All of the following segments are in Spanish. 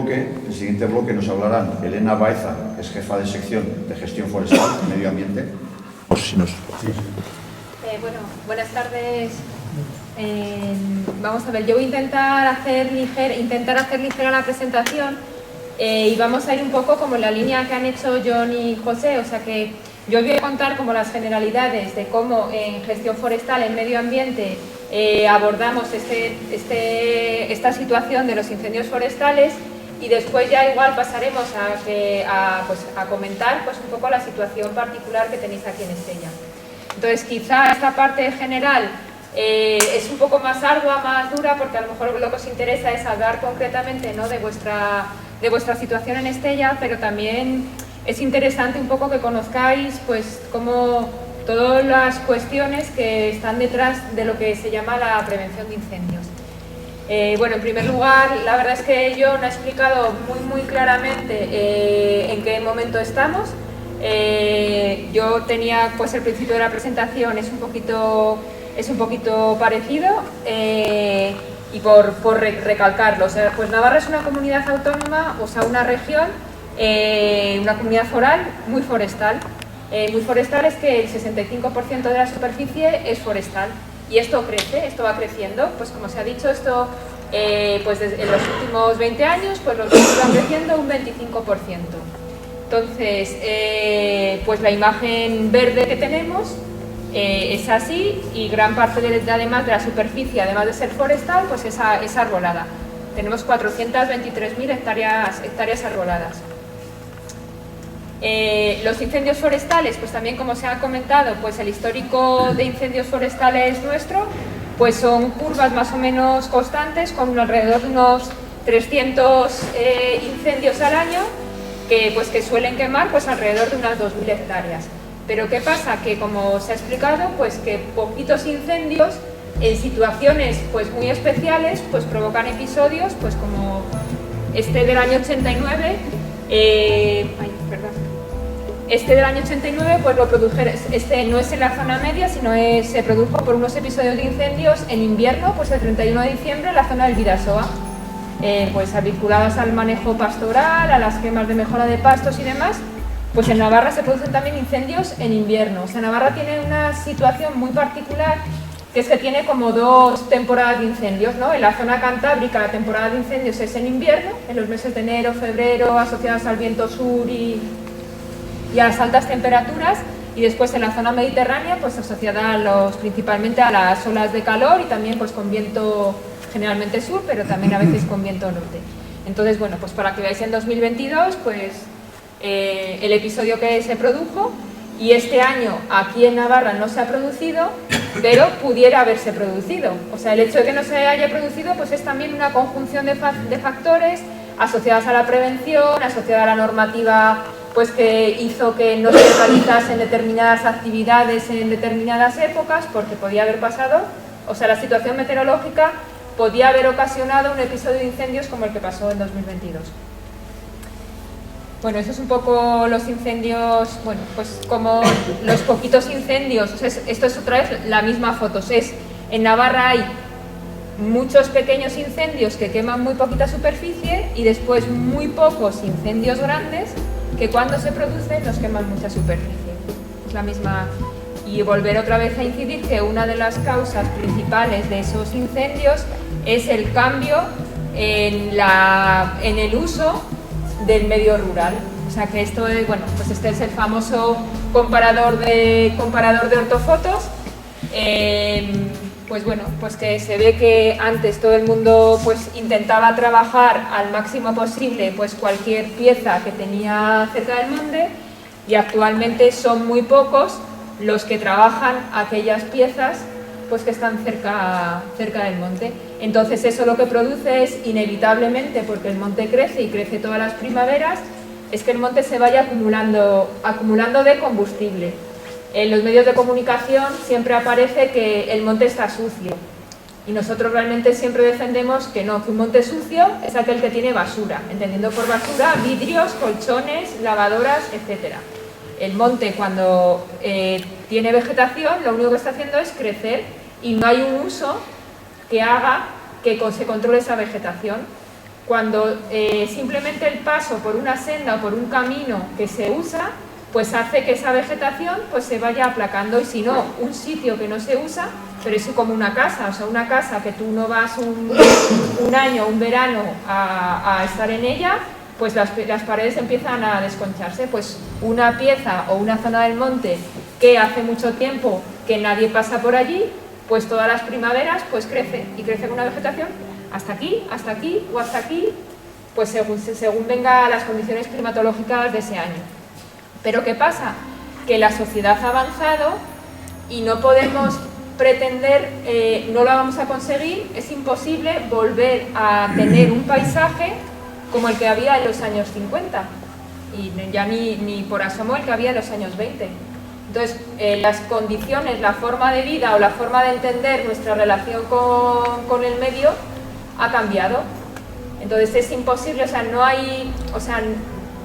el siguiente bloque nos hablarán Elena Baeza, que es jefa de sección de gestión forestal, medio ambiente. Bueno, buenas tardes. Vamos a ver, yo voy a intentar hacer ligera la presentación y vamos a ir un poco como en la línea que han hecho John y José, o sea que yo voy a contar como las generalidades de cómo en gestión forestal, en medio ambiente, abordamos esta situación de los incendios forestales y después ya igual pasaremos a comentar pues, un poco la situación particular que tenéis aquí en Estella. Entonces quizá esta parte general es un poco más ardua, más dura, porque a lo mejor lo que os interesa es hablar concretamente, ¿no?, de vuestra situación en Estella, pero también es interesante un poco que conozcáis pues cómo todas las cuestiones que están detrás de lo que se llama la prevención de incendios. Bueno, en primer lugar, la verdad es que John ha explicado muy claramente en qué momento estamos. Yo tenía pues el principio de la presentación es un poquito parecido y por recalcarlo, o sea, pues Navarra es una comunidad autónoma, o sea, una región, una comunidad foral muy forestal. Muy forestal es que el 65% de la superficie es forestal y esto crece, esto va creciendo, pues como se ha dicho, esto pues en los últimos 20 años pues los bosques van creciendo un 25%. Entonces, pues la imagen verde que tenemos es así y gran parte además de la superficie, además de ser forestal, pues es arbolada. Tenemos 423.000 hectáreas arboladas. Los incendios forestales, pues también como se ha comentado, pues el histórico de incendios forestales nuestro, pues son curvas más o menos constantes con alrededor de unos 300 incendios al año que suelen quemar pues alrededor de unas 2.000 hectáreas. Pero ¿qué pasa? Que como se ha explicado, pues que poquitos incendios en situaciones pues muy especiales pues provocan episodios pues como este del año 89, Este del año 89 pues lo produjeron, este no es en la zona media, sino se produjo por unos episodios de incendios en invierno, pues el 31 de diciembre en la zona del Bidasoa. Pues vinculadas al manejo pastoral, a las quemas de mejora de pastos y demás, pues en Navarra se producen también incendios en invierno. O sea, Navarra tiene una situación muy particular, que es que tiene como dos temporadas de incendios, ¿no? En la zona cantábrica la temporada de incendios es en invierno, en los meses de enero, febrero, asociadas al viento sur y a las altas temperaturas, y después en la zona mediterránea, pues asociada principalmente a las olas de calor y también pues con viento generalmente sur, pero también a veces con viento norte. Entonces, bueno, pues para que veáis en 2022, pues el episodio que se produjo, y este año aquí en Navarra no se ha producido, pero pudiera haberse producido. O sea, el hecho de que no se haya producido, pues es también una conjunción de factores asociadas a la prevención, asociada a la normativa pues que hizo que no se realizasen determinadas actividades en determinadas épocas, porque podía haber pasado, o sea, la situación meteorológica podía haber ocasionado un episodio de incendios como el que pasó en 2022. Bueno, eso es un poco los incendios, bueno, pues como los poquitos incendios, o sea, esto es otra vez la misma foto, en Navarra hay muchos pequeños incendios que queman muy poquita superficie y después muy pocos incendios grandes que cuando se producen nos queman mucha superficie. Es la misma. Y volver otra vez a incidir que una de las causas principales de esos incendios es el cambio en el uso del medio rural. O sea que esto es, bueno, pues este es el famoso comparador de ortofotos. Pues bueno, pues que se ve que antes todo el mundo pues intentaba trabajar al máximo posible pues cualquier pieza que tenía cerca del monte, y actualmente son muy pocos los que trabajan aquellas piezas pues que están cerca del monte. Entonces eso lo que produce es, inevitablemente, porque el monte crece y crece todas las primaveras, es que el monte se vaya acumulando de combustible. En los medios de comunicación siempre aparece que el monte está sucio, y nosotros realmente siempre defendemos que no, que un monte sucio es aquel que tiene basura, entendiendo por basura vidrios, colchones, lavadoras, etc. El monte, cuando tiene vegetación, lo único que está haciendo es crecer y no hay un uso que haga que se controle esa vegetación. cuando simplemente el paso por una senda o por un camino que se usa, pues hace que esa vegetación pues se vaya aplacando, y si no, un sitio que no se usa, pero es como una casa, o sea, una casa que tú no vas un año, un verano a estar en ella, pues las paredes empiezan a desconcharse. Pues una pieza o una zona del monte que hace mucho tiempo que nadie pasa por allí, pues todas las primaveras pues crece, y crece con una vegetación hasta aquí o hasta aquí, pues según vengan las condiciones climatológicas de ese año. Pero ¿qué pasa? Que la sociedad ha avanzado y no podemos pretender, no lo vamos a conseguir, es imposible volver a tener un paisaje como el que había en los años 50, y ya ni por asomo el que había en los años 20. Entonces, las condiciones, la forma de vida o la forma de entender nuestra relación con el medio ha cambiado. Entonces es imposible, o sea, no hay, o sea,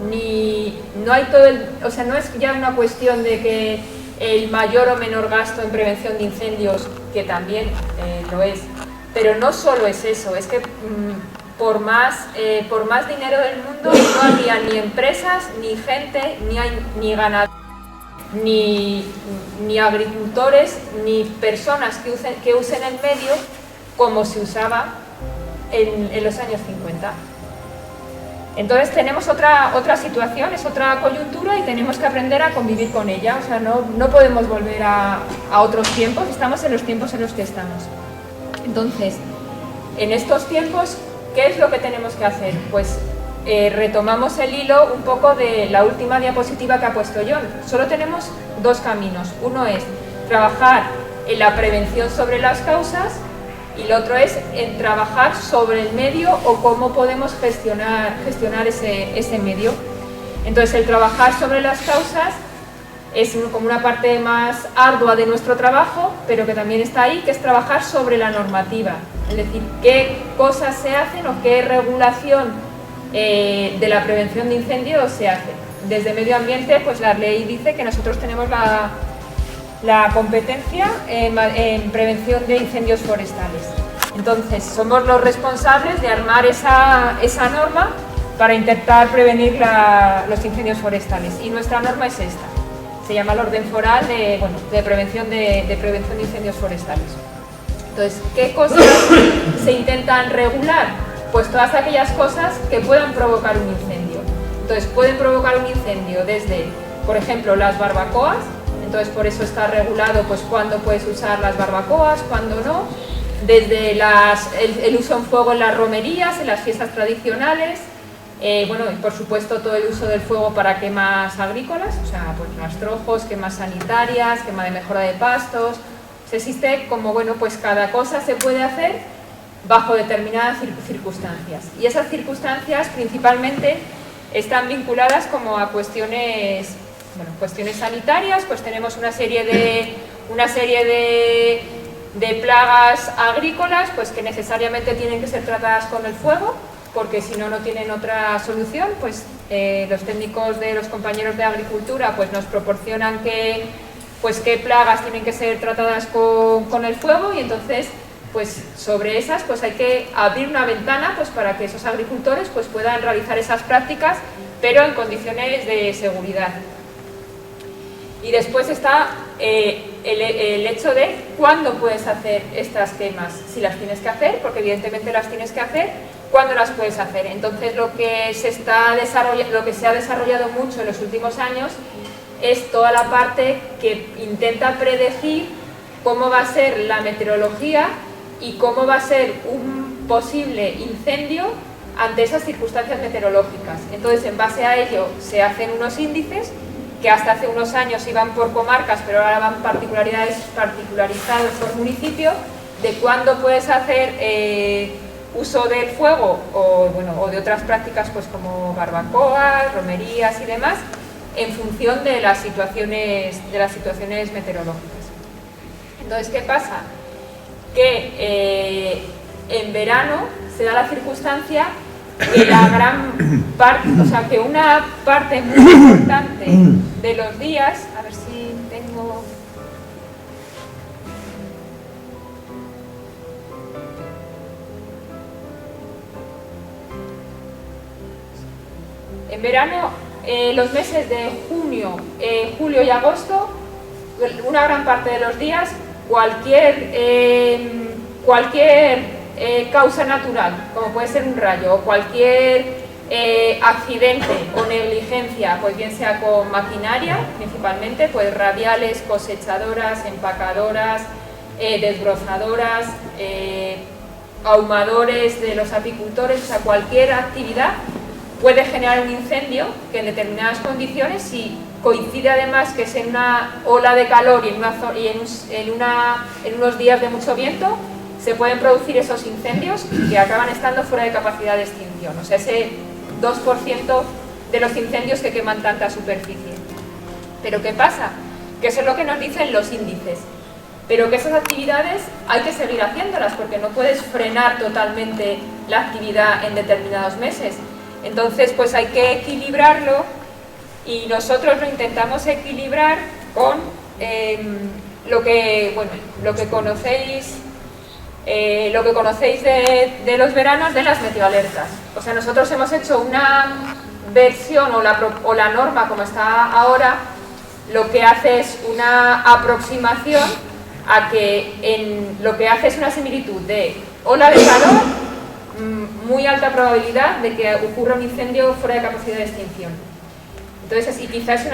no hay todo o sea, no es ya una cuestión de que el mayor o menor gasto en prevención de incendios, que también lo es, pero no solo es eso, es que por más dinero del mundo no habría ni empresas, ni gente, ni ganadores, ni agricultores, ni personas que usen el medio como se usaba en los años 50. Entonces tenemos otra situación, es otra coyuntura, y tenemos que aprender a convivir con ella. O sea, no podemos volver a otros tiempos, estamos en los tiempos en los que estamos. Entonces, en estos tiempos, ¿qué es lo que tenemos que hacer? Pues retomamos el hilo un poco de la última diapositiva que ha puesto John. Solo tenemos dos caminos. Uno es trabajar en la prevención sobre las causas, y el otro es en trabajar sobre el medio o cómo podemos gestionar ese medio. Entonces, el trabajar sobre las causas es como una parte más ardua de nuestro trabajo, pero que también está ahí, que es trabajar sobre la normativa. Es decir, qué cosas se hacen o qué regulación de la prevención de incendios se hace. Desde medio ambiente, pues la ley dice que nosotros tenemos la competencia en prevención de incendios forestales. Entonces, somos los responsables de armar esa norma para intentar prevenir los incendios forestales. Y nuestra norma es esta. Se llama el Orden Foral de prevención de incendios forestales. Entonces, ¿qué cosas se intentan regular? Pues todas aquellas cosas que puedan provocar un incendio. Entonces, pueden provocar un incendio desde, por ejemplo, las barbacoas. Entonces, por eso está regulado pues cuándo puedes usar las barbacoas, cuándo no. Desde el uso en fuego en las romerías, en las fiestas tradicionales. Y por supuesto todo el uso del fuego para quemas agrícolas, o sea, pues rastrojos, quemas sanitarias, quema de mejora de pastos. Se existe como, pues cada cosa se puede hacer bajo determinadas circunstancias. Y esas circunstancias principalmente están vinculadas como a cuestiones sanitarias. Pues tenemos una serie de plagas agrícolas pues que necesariamente tienen que ser tratadas con el fuego, porque si no, no tienen otra solución. Pues los técnicos de los compañeros de agricultura pues nos proporcionan qué plagas tienen que ser tratadas con el fuego, y entonces pues sobre esas pues hay que abrir una ventana pues para que esos agricultores pues puedan realizar esas prácticas, pero en condiciones de seguridad. Y después está el hecho de cuándo puedes hacer estas quemas, si las tienes que hacer, porque evidentemente las tienes que hacer, cuándo las puedes hacer. Entonces lo que se ha desarrollado mucho en los últimos años es toda la parte que intenta predecir cómo va a ser la meteorología y cómo va a ser un posible incendio ante esas circunstancias meteorológicas. Entonces, en base a ello se hacen unos índices que hasta hace unos años iban por comarcas, pero ahora van particularizados por municipio, de cuándo puedes hacer uso del fuego o de otras prácticas pues como barbacoas, romerías y demás, en función de las situaciones meteorológicas. Entonces, ¿qué pasa? Que en verano se da la circunstancia que la gran parte, o sea, que una parte muy importante de los días, a ver si tengo... En verano, los meses de junio, julio y agosto, una gran parte de los días, cualquier causa natural, como puede ser un rayo, o cualquier accidente o negligencia, pues bien sea con maquinaria, principalmente, pues radiales, cosechadoras, empacadoras, desbrozadoras, ahumadores de los apicultores, o sea, cualquier actividad puede generar un incendio que en determinadas condiciones, si coincide además que es en una ola de calor y en unos días de mucho viento, se pueden producir esos incendios que acaban estando fuera de capacidad de extinción, o sea, ese 2% de los incendios que queman tanta superficie. Pero ¿qué pasa? Que eso es lo que nos dicen los índices, pero que esas actividades hay que seguir haciéndolas porque no puedes frenar totalmente la actividad en determinados meses. Entonces, pues hay que equilibrarlo y nosotros lo intentamos equilibrar con lo que conocéis de los veranos de las meteoalertas. O sea, nosotros hemos hecho una versión o la norma como está ahora, lo que hace es una aproximación a que lo que hace es una similitud de ola de calor, muy alta probabilidad de que ocurra un incendio fuera de capacidad de extinción. Entonces, y quizás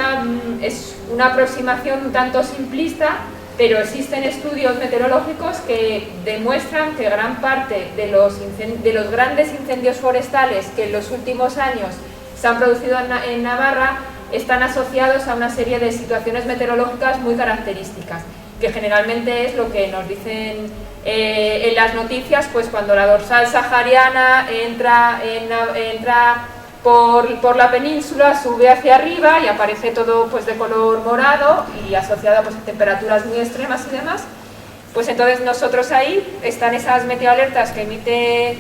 es una aproximación un tanto simplista, pero existen estudios meteorológicos que demuestran que gran parte de los grandes incendios forestales que en los últimos años se han producido en Navarra están asociados a una serie de situaciones meteorológicas muy características, que generalmente es lo que nos dicen en las noticias, pues cuando la dorsal sahariana entra por la península, sube hacia arriba y aparece todo pues de color morado y asociado pues a temperaturas muy extremas y demás. Pues entonces nosotros ahí están esas meteoalertas que emite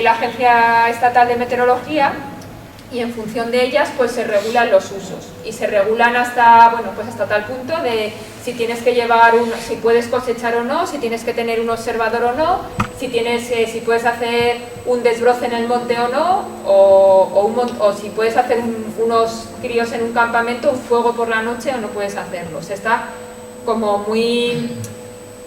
la Agencia Estatal de Meteorología, y en función de ellas pues se regulan los usos y se regulan hasta tal punto de si tienes que llevar si puedes cosechar o no, si tienes que tener un observador o no, si puedes hacer un desbroce en el monte o no, o si puedes hacer unos críos en un campamento, un fuego por la noche o no puedes hacerlo. Se está como muy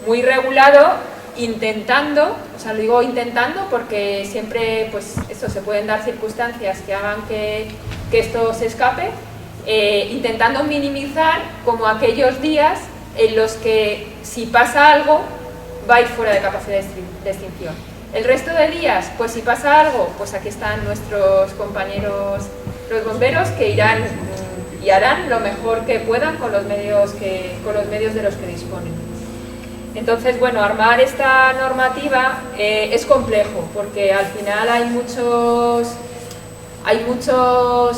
regulado, intentando, o sea, lo digo intentando porque siempre pues eso, se pueden dar circunstancias que hagan que esto se escape, intentando minimizar como aquellos días en los que si pasa algo va a ir fuera de capacidad de extinción. El resto de días, pues si pasa algo, pues aquí están nuestros compañeros los bomberos que irán y harán lo mejor que puedan con los medios de los que disponen. Entonces, bueno, armar esta normativa es complejo porque al final hay muchos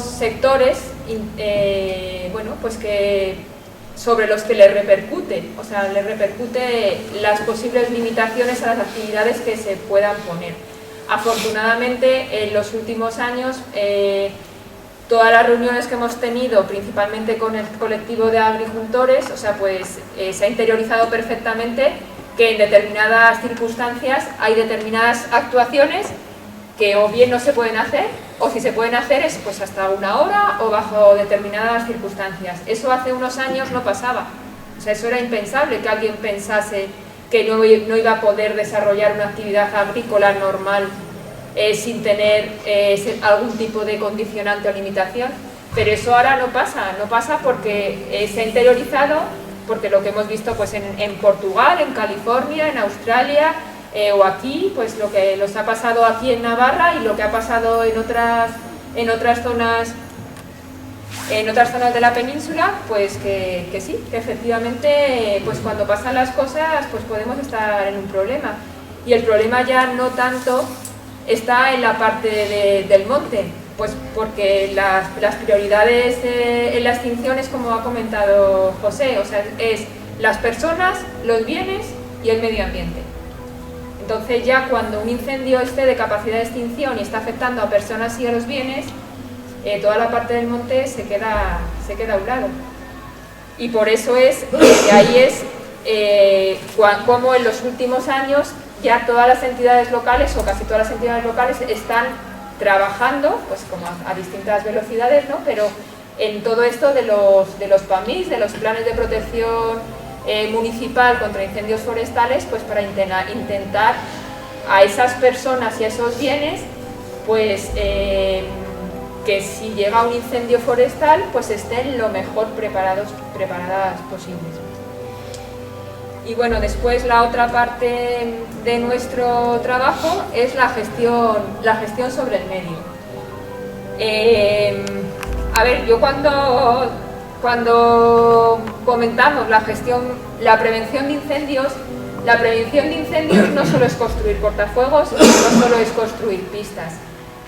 sectores pues que sobre los que le repercute las posibles limitaciones a las actividades que se puedan poner. Afortunadamente, en los últimos años, todas las reuniones que hemos tenido, principalmente con el colectivo de agricultores, o sea, pues se ha interiorizado perfectamente que en determinadas circunstancias hay determinadas actuaciones que o bien no se pueden hacer, o si se pueden hacer es pues hasta una hora o bajo determinadas circunstancias. Eso hace unos años no pasaba, o sea, eso era impensable que alguien pensase que no iba a poder desarrollar una actividad agrícola normal sin tener algún tipo de condicionante o limitación, pero eso ahora no pasa porque se ha interiorizado, porque lo que hemos visto pues en Portugal, en California, en Australia o aquí, pues lo que nos ha pasado aquí en Navarra y lo que ha pasado en otras zonas de la península, pues que sí, que efectivamente pues cuando pasan las cosas pues podemos estar en un problema, y el problema ya no tanto está en la parte del monte, pues porque las prioridades en la extinción es como ha comentado José, o sea, es las personas, los bienes y el medio ambiente. Entonces ya cuando un incendio esté de capacidad de extinción y está afectando a personas y a los bienes, toda la parte del monte se queda a un lado. Y por eso es, de ahí es como en los últimos años ya todas las entidades locales o casi todas las entidades locales están trabajando pues como a distintas velocidades, ¿no? Pero en todo esto de los PAMIs, de los planes de protección municipal contra incendios forestales, pues para intentar a esas personas y a esos bienes, pues que si llega un incendio forestal, pues estén lo mejor preparadas posibles. Y bueno, después la otra parte de nuestro trabajo es la gestión sobre el medio. A ver, yo cuando comentamos la prevención de incendios no solo es construir cortafuegos, no solo es construir pistas.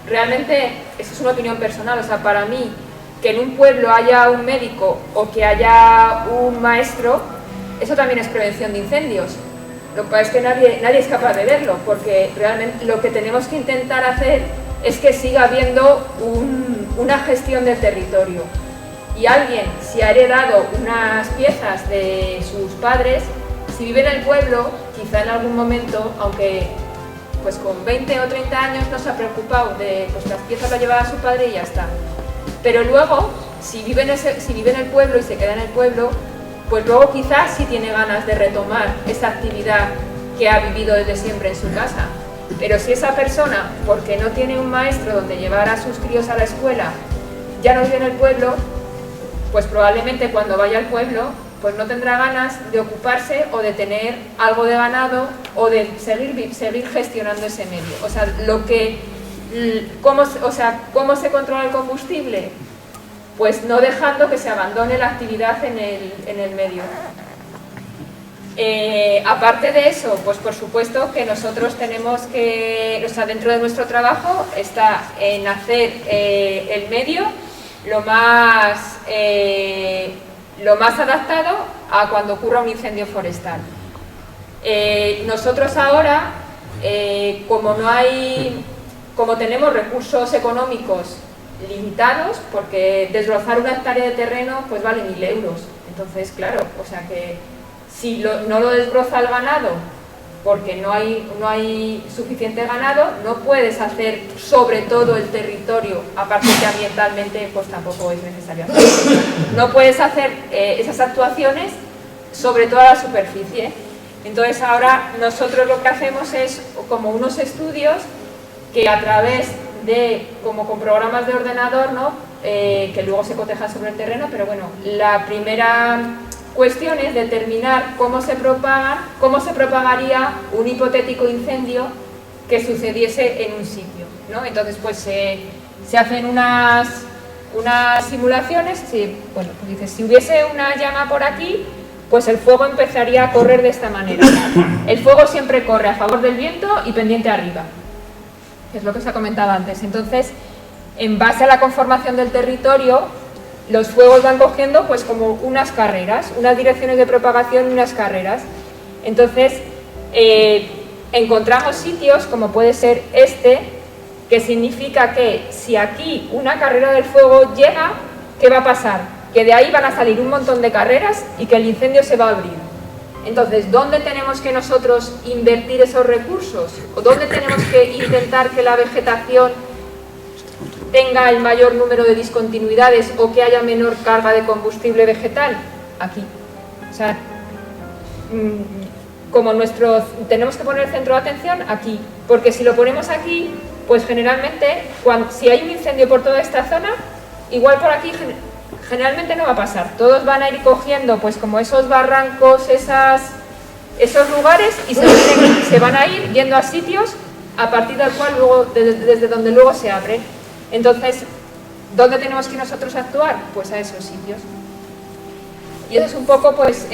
Realmente, esa es una opinión personal, o sea, para mí, que en un pueblo haya un médico o que haya un maestro, eso también es prevención de incendios. Lo que pasa es que nadie es capaz de verlo, porque realmente lo que tenemos que intentar hacer es que siga habiendo una gestión del territorio. Y alguien, si ha heredado unas piezas de sus padres, si vive en el pueblo, quizá en algún momento, aunque pues con 20 o 30 años no se ha preocupado de pues las piezas las llevaba su padre y ya está. Pero luego, si vive en el pueblo y se queda en el pueblo, pues luego quizás sí tiene ganas de retomar esa actividad que ha vivido desde siempre en su casa. Pero si esa persona, porque no tiene un maestro donde llevar a sus críos a la escuela, ya no vive en el pueblo, pues probablemente cuando vaya al pueblo pues no tendrá ganas de ocuparse o de tener algo de ganado o de seguir gestionando ese medio. O sea, ¿cómo se controla el combustible? Pues no dejando que se abandone la actividad en el medio. Aparte de eso, pues por supuesto que nosotros tenemos que, o sea, dentro de nuestro trabajo está en hacer el medio lo más adaptado a cuando ocurra un incendio forestal. Nosotros ahora, como tenemos recursos económicos limitados, porque desbrozar una hectárea de terreno pues vale 1000 euros. Entonces, claro, o sea que si no lo desbroza el ganado porque no hay suficiente ganado, no puedes hacer sobre todo el territorio, aparte que ambientalmente pues tampoco es necesario hacerlo. No puedes hacer esas actuaciones sobre toda la superficie. Entonces ahora nosotros lo que hacemos es como unos estudios que a través de, como con programas de ordenador, ¿no? Que luego se cotejan sobre el terreno, pero bueno, la primera cuestión es determinar cómo se propagaría un hipotético incendio que sucediese en un sitio, ¿no? Entonces pues se hacen unas simulaciones, bueno, pues dices, si hubiese una llama por aquí, pues el fuego empezaría a correr de esta manera. El fuego siempre corre a favor del viento y pendiente arriba, que es lo que se ha comentado antes. Entonces, en base a la conformación del territorio, los fuegos van cogiendo pues como unas carreras, unas direcciones de propagación y unas carreras. Entonces, encontramos sitios como puede ser este, que significa que si aquí una carrera del fuego llega, ¿qué va a pasar? Que de ahí van a salir un montón de carreras y que el incendio se va a abrir. Entonces, ¿dónde tenemos que nosotros invertir esos recursos? ¿O dónde tenemos que intentar que la vegetación tenga el mayor número de discontinuidades o que haya menor carga de combustible vegetal? Aquí. O sea, como tenemos que poner el centro de atención aquí, porque si lo ponemos aquí, pues generalmente, si hay un incendio por toda esta zona, igual por aquí generalmente no va a pasar. Todos van a ir cogiendo pues como esos barrancos, esos lugares y se van a ir yendo a sitios a partir del cual luego, desde donde luego se abre. Entonces, ¿dónde tenemos que nosotros actuar? Pues a esos sitios. Y eso es un poco pues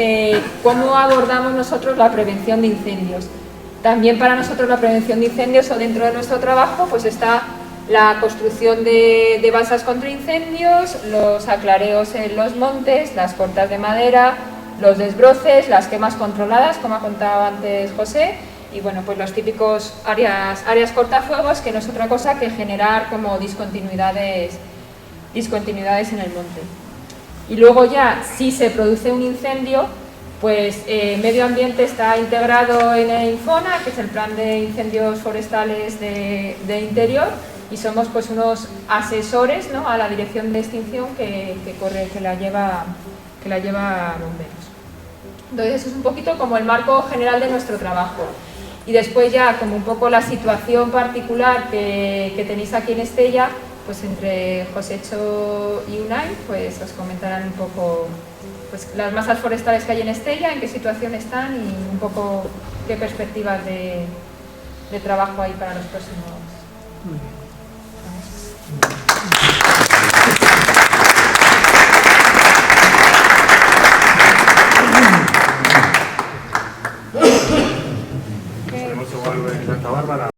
cómo abordamos nosotros la prevención de incendios. También para nosotros la prevención de incendios o dentro de nuestro trabajo pues está la construcción de balsas contra incendios, los aclareos en los montes, las cortas de madera, los desbroces, las quemas controladas, como ha contado antes José, y bueno, pues los típicos áreas cortafuegos, que no es otra cosa que generar como discontinuidades en el monte. Y luego ya, si se produce un incendio, pues Medio Ambiente está integrado en el INFONA, que es el Plan de Incendios Forestales de Interior, y somos pues unos asesores, ¿no?, a la dirección de extinción que la lleva Bomberos. Entonces eso es un poquito como el marco general de nuestro trabajo. Y después ya como un poco la situación particular que tenéis aquí en Estella, pues entre Josécho y Unai, pues os comentarán un poco pues las masas forestales que hay en Estella, en qué situación están y un poco qué perspectivas de trabajo hay para los próximos. Muy bien.